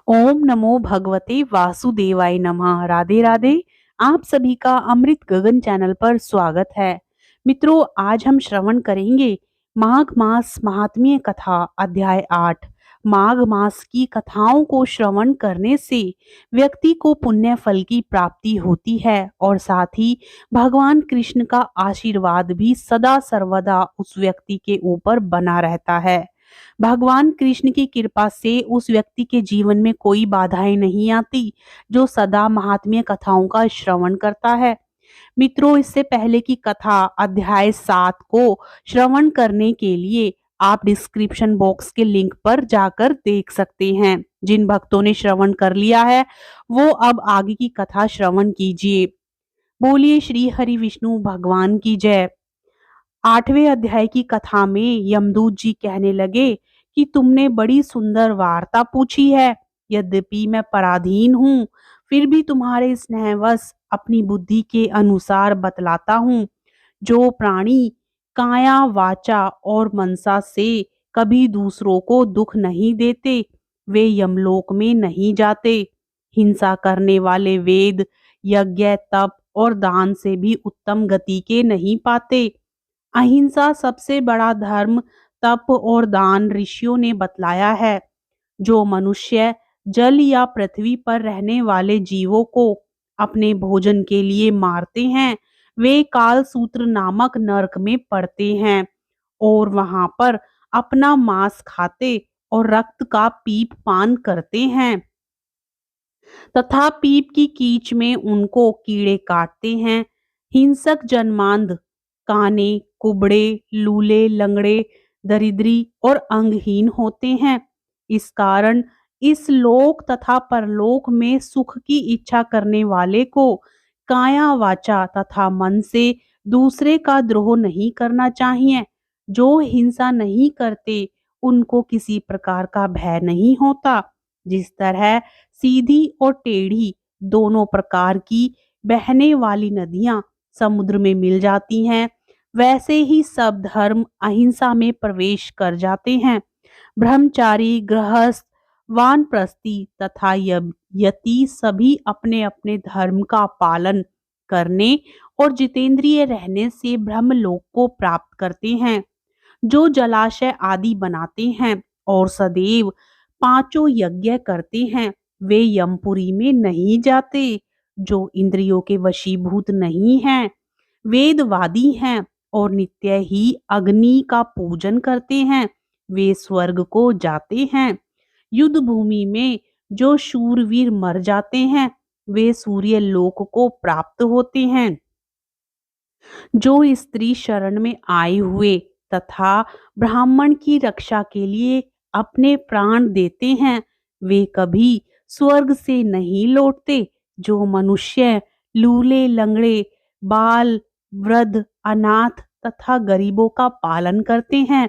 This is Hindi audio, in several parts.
ओम नमो भगवते वासुदेवाय नमः। राधे राधे। आप सभी का अमृत गगन चैनल पर स्वागत है। मित्रों, आज हम श्रवण करेंगे माघ मास महात्म्य कथा अध्याय 8। माघ मास की कथाओं को श्रवण करने से व्यक्ति को पुण्य फल की प्राप्ति होती है और साथ ही भगवान कृष्ण का आशीर्वाद भी सदा सर्वदा उस व्यक्ति के ऊपर बना रहता है। भगवान कृष्ण की कृपा से उस व्यक्ति के जीवन में कोई बाधाएं नहीं आती जो सदा महात्म्य कथाओं का श्रवण करता है। मित्रों, इससे पहले की कथा अध्याय 7 को श्रवण करने के लिए आप डिस्क्रिप्शन बॉक्स के लिंक पर जाकर देख सकते हैं। जिन भक्तों ने श्रवण कर लिया है वो अब आगे की कथा श्रवण कीजिए। बोलिए श्री हरि विष्णु भगवान की जय। 8वें अध्याय की कथा में यमदूत जी कहने लगे कि तुमने बड़ी सुंदर वार्ता पूछी है। यद्यपि मैं पराधीन हूँ, फिर भी तुम्हारे स्नेहवश अपनी बुद्धि के अनुसार बतलाता हूँ। जो प्राणी काया वाचा और मनसा से कभी दूसरों को दुख नहीं देते, वे यमलोक में नहीं जाते। हिंसा करने वाले वेद, यज्ञ, तप और दान से भी उत्तम गति के नहीं पाते। अहिंसा सबसे बड़ा धर्म, तप और दान ऋषियों ने बतलाया है। जो मनुष्य जल या पृथ्वी पर रहने वाले जीवों को अपने भोजन के लिए मारते हैं, वे काल सूत्र नामक नरक में पड़ते हैं और वहां पर अपना मांस खाते और रक्त का पीप पान करते हैं तथा पीप की कीच में उनको कीड़े काटते हैं। हिंसक जन्मांध, काने, कुबड़े, लूले, लंगड़े, दरिद्री और अंगहीन होते हैं। इस कारण इस लोक तथा परलोक में सुख की इच्छा करने वाले को काया वाचा तथा मन से दूसरे का द्रोह नहीं करना चाहिए। जो हिंसा नहीं करते उनको किसी प्रकार का भय नहीं होता। जिस तरह सीधी और टेढ़ी दोनों प्रकार की बहने वाली नदियां समुद्र में मिल जाती हैं, वैसे ही सब धर्म अहिंसा में प्रवेश कर जाते हैं। ब्रह्मचारी, गृहस्थ, वानप्रस्थी तथा यति सभी अपने अपने धर्म का पालन करने और जितेंद्रिय रहने से ब्रह्मलोक को प्राप्त करते हैं। जो जलाशय आदि बनाते हैं और सदैव पांचों यज्ञ करते हैं, वे यमपुरी में नहीं जाते। जो इंद्रियों के वशीभूत नहीं हैं, वेदवादी हैं और नित्य ही अग्नि का पूजन करते हैं, वे स्वर्ग को जाते हैं। युद्ध भूमि में जो शूरवीर मर जाते हैं, वे सूर्य लोक को प्राप्त होते हैं। जो स्त्री शरण में आए हुए तथा ब्राह्मण की रक्षा के लिए अपने प्राण देते हैं, वे कभी स्वर्ग से नहीं लौटते। जो मनुष्य लूले, लंगड़े, बाल, वृद्ध, अनाथ तथा गरीबों का पालन करते हैं,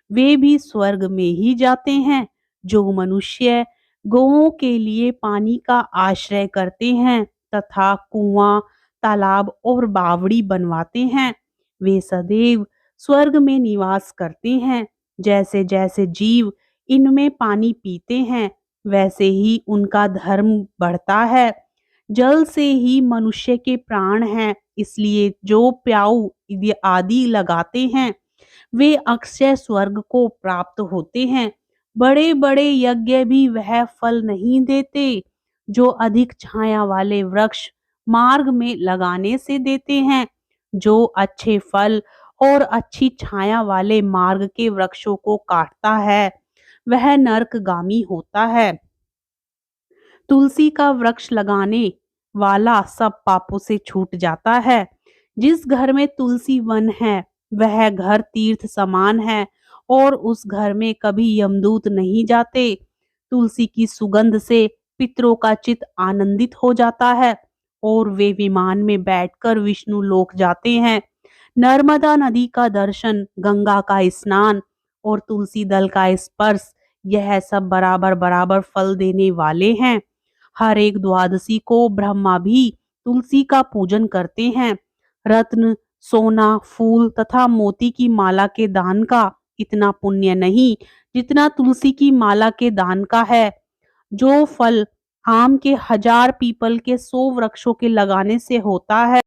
वे भी स्वर्ग में ही जाते हैं। जो मनुष्य गौओं के लिए पानी का आश्रय करते हैं तथा कुआं, तालाब और बावड़ी बनवाते हैं, वे सदैव स्वर्ग में निवास करते हैं। जैसे जैसे जीव इनमें पानी पीते हैं, वैसे ही उनका धर्म बढ़ता है। जल से ही मनुष्य के प्राण हैं, इसलिए जो प्याऊ आदि लगाते हैं, वे अक्षय स्वर्ग को प्राप्त होते हैं। बड़े बड़े यज्ञ भी वह फल नहीं देते जो अधिक छाया वाले वृक्ष मार्ग में लगाने से देते हैं। जो अच्छे फल और अच्छी छाया वाले मार्ग के वृक्षों को काटता है, वह नरकगामी होता है। तुलसी का वृक्ष लगाने वाला सब पापों से छूट जाता है। जिस घर में तुलसी वन है, वह घर तीर्थ समान है और उस घर में कभी यमदूत नहीं जाते। तुलसी की सुगंध से पितरों का चित्त आनंदित हो जाता है और वे विमान में बैठकर विष्णु लोक जाते हैं। नर्मदा नदी का दर्शन, गंगा का स्नान और तुलसी दल का स्पर्श, यह सब बराबर बराबर फल देने वाले हैं। हर एक द्वादशी को ब्रह्मा भी तुलसी का पूजन करते हैं। रत्न, सोना, फूल तथा मोती की माला के दान का इतना पुण्य नहीं जितना तुलसी की माला के दान का है। जो फल आम के 1000 पीपल के 100 वृक्षों के लगाने से होता है,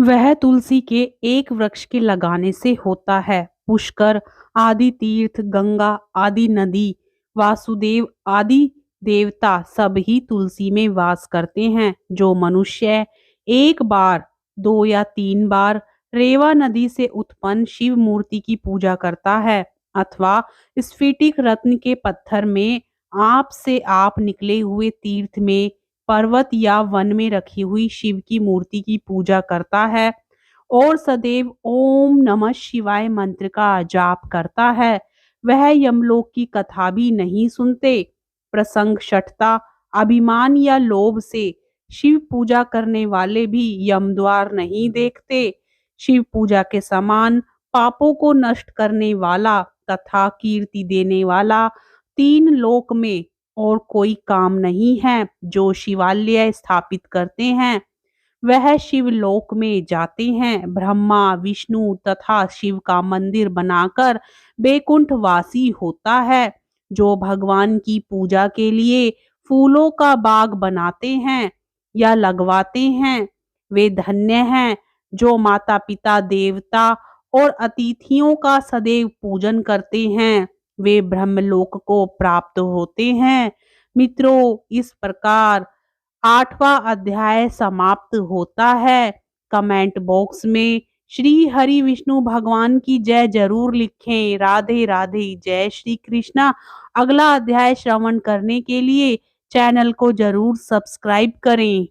वह तुलसी के एक वृक्ष के लगाने से होता है। पुष्कर आदि तीर्थ, गंगा आदि नदी, वासुदेव आदि देवता सब ही तुलसी में वास करते हैं। जो मनुष्य एक बार, 2 या 3 बार रेवा नदी से उत्पन्न शिव मूर्ति की पूजा करता है अथवा स्फटिक रत्न के पत्थर में आप से आप निकले हुए तीर्थ में, पर्वत या वन में रखी हुई शिव की मूर्ति की पूजा करता है और सदैव ओम नमः शिवाय मंत्र का जाप करता है, वह यमलोक की कथा भी नहीं सुनते। प्रसंग शठता, अभिमान या लोभ से शिव पूजा करने वाले भी यम द्वार नहीं देखते। शिव पूजा के समान पापों को नष्ट करने वाला तथा कीर्ति देने वाला 3 लोक में और कोई काम नहीं है। जो शिवालय स्थापित करते हैं वह शिवलोक में जाते हैं। ब्रह्मा, विष्णु तथा शिव का मंदिर बनाकर बैकुंठ वासी होता है। जो भगवान की पूजा के लिए फूलों का बाग बनाते हैं या लगवाते हैं, वे धन्य हैं। जो माता पिता, देवता और अतिथियों का सदैव पूजन करते हैं, वे ब्रह्मलोक को प्राप्त होते हैं। मित्रों, इस प्रकार 8वां अध्याय समाप्त होता है। कमेंट बॉक्स में श्री हरि विष्णु भगवान की जय जरूर लिखें। राधे राधे, जय श्री कृष्णा। अगला अध्याय श्रवण करने के लिए चैनल को जरूर सब्सक्राइब करें।